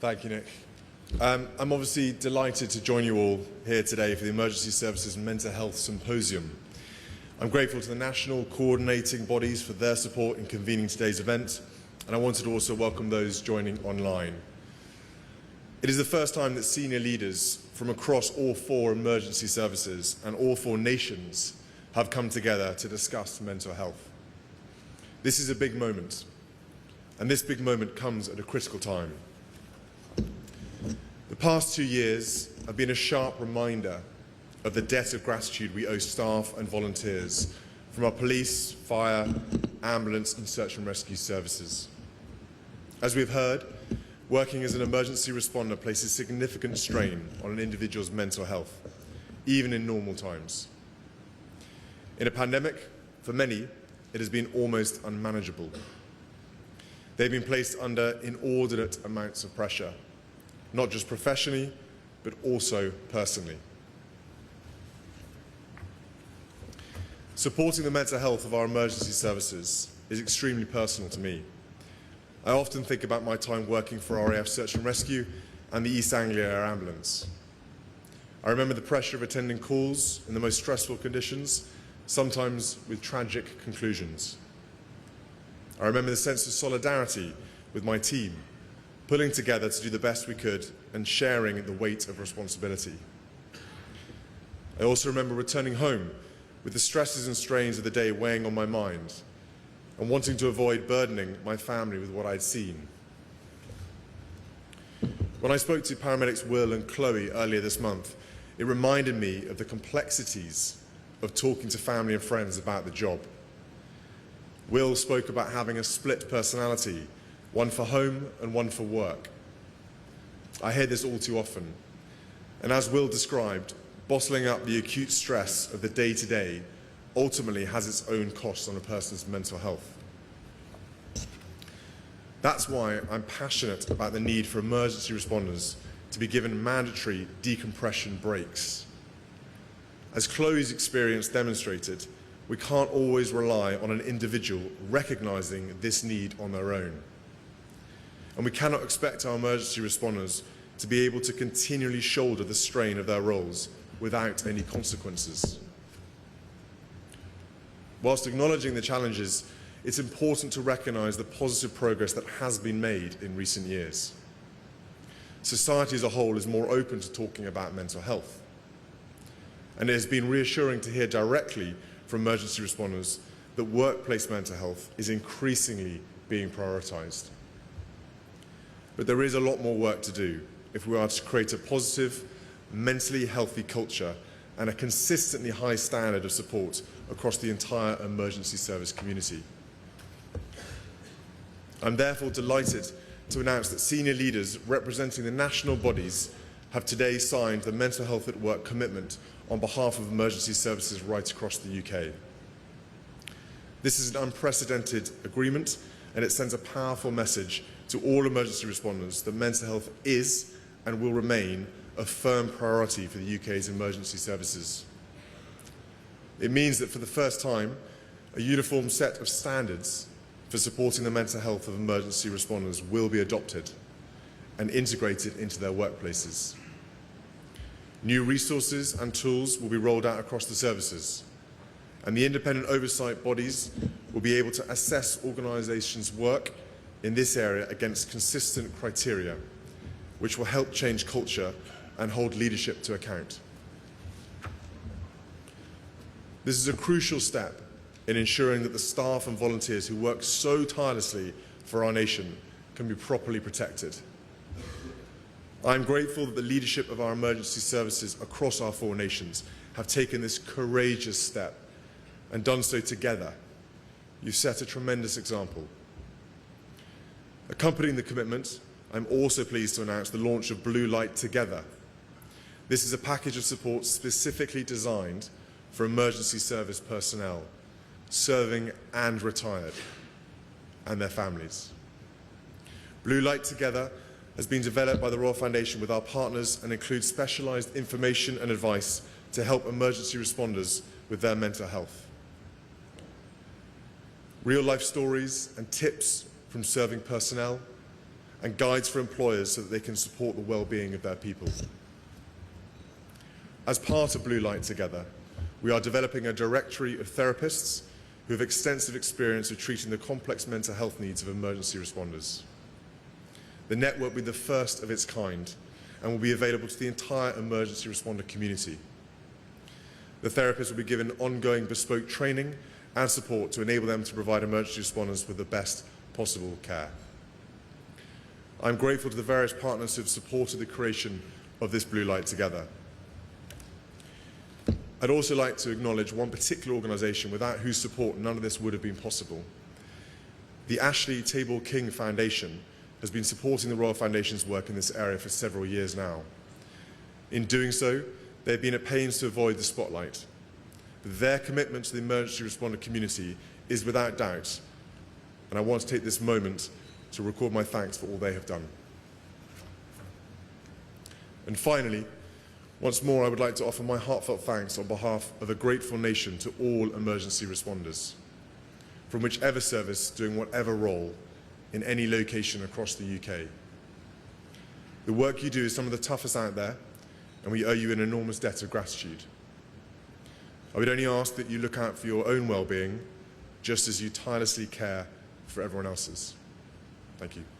Thank you, Nick. I'm obviously delighted to join you all here today for the Emergency Services Mental Health Symposium. I'm grateful to the national coordinating bodies for their support in convening today's event, and I wanted to also welcome those joining online. It is the first time that senior leaders from across all 4 emergency services and all 4 nations have come together to discuss mental health. This is a big moment, and this big moment comes at a critical time. The past 2 years have been a sharp reminder of the debt of gratitude we owe staff and volunteers from our police, fire, ambulance and search and rescue services. As we've heard, working as an emergency responder places significant strain on an individual's mental health, even in normal times. In a pandemic, for many, it has been almost unmanageable. They've been placed under inordinate amounts of pressure, not just professionally, but also personally. Supporting the mental health of our emergency services is extremely personal to me. I often think about my time working for RAF Search and Rescue and the East Anglia Air Ambulance. I remember the pressure of attending calls in the most stressful conditions, sometimes with tragic conclusions. I remember the sense of solidarity with my team, pulling together to do the best we could and sharing the weight of responsibility. I also remember returning home with the stresses and strains of the day weighing on my mind and wanting to avoid burdening my family with what I'd seen. When I spoke to paramedics Will and Chloe earlier this month, it reminded me of the complexities of talking to family and friends about the job. Will spoke about having a split personality, one for home and one for work. I hear this all too often, and as Will described, bottling up the acute stress of the day-to-day ultimately has its own costs on a person's mental health. That's why I'm passionate about the need for emergency responders to be given mandatory decompression breaks. As Chloe's experience demonstrated, we can't always rely on an individual recognizing this need on their own. And we cannot expect our emergency responders to be able to continually shoulder the strain of their roles without any consequences. Whilst acknowledging the challenges, it's important to recognise the positive progress that has been made in recent years. Society as a whole is more open to talking about mental health. And it has been reassuring to hear directly from emergency responders that workplace mental health is increasingly being prioritised. But there is a lot more work to do if we are to create a positive, mentally healthy culture and a consistently high standard of support across the entire emergency service community. I'm therefore delighted to announce that senior leaders representing the national bodies have today signed the Mental Health at Work commitment on behalf of emergency services right across the UK. This is an unprecedented agreement, and it sends a powerful message to all emergency responders that mental health is and will remain a firm priority for the UK's emergency services. It means that for the first time, a uniform set of standards for supporting the mental health of emergency responders will be adopted and integrated into their workplaces. New resources and tools will be rolled out across the services, and the independent oversight bodies will be able to assess organisations' work in this area against consistent criteria, which will help change culture and hold leadership to account. This is a crucial step in ensuring that the staff and volunteers who work so tirelessly for our nation can be properly protected. I am grateful that the leadership of our emergency services across our 4 nations have taken this courageous step and done so together. You've set a tremendous example. Accompanying the commitment, I'm also pleased to announce the launch of Blue Light Together. This is a package of support specifically designed for emergency service personnel, serving and retired, and their families. Blue Light Together has been developed by the Royal Foundation with our partners and includes specialised information and advice to help emergency responders with their mental health. Real-life stories and tips from serving personnel and guides for employers so that they can support the well-being of their people. As part of Blue Light Together, we are developing a directory of therapists who have extensive experience of treating the complex mental health needs of emergency responders. The network will be the first of its kind and will be available to the entire emergency responder community. The therapists will be given ongoing bespoke training and support to enable them to provide emergency responders with the best possible care. I'm grateful to the various partners who have supported the creation of this Blue Light Together. I'd also like to acknowledge one particular organisation without whose support none of this would have been possible. The Ashley Tabor King Foundation has been supporting the Royal Foundation's work in this area for several years now. In doing so, they've been at pains to avoid the spotlight. Their commitment to the emergency responder community is without doubt, and I want to take this moment to record my thanks for all they have done. And finally, once more, I would like to offer my heartfelt thanks on behalf of a grateful nation to all emergency responders, from whichever service, doing whatever role, in any location across the UK. The work you do is some of the toughest out there, and we owe you an enormous debt of gratitude. I would only ask that you look out for your own well-being, just as you tirelessly care for everyone else's. Thank you.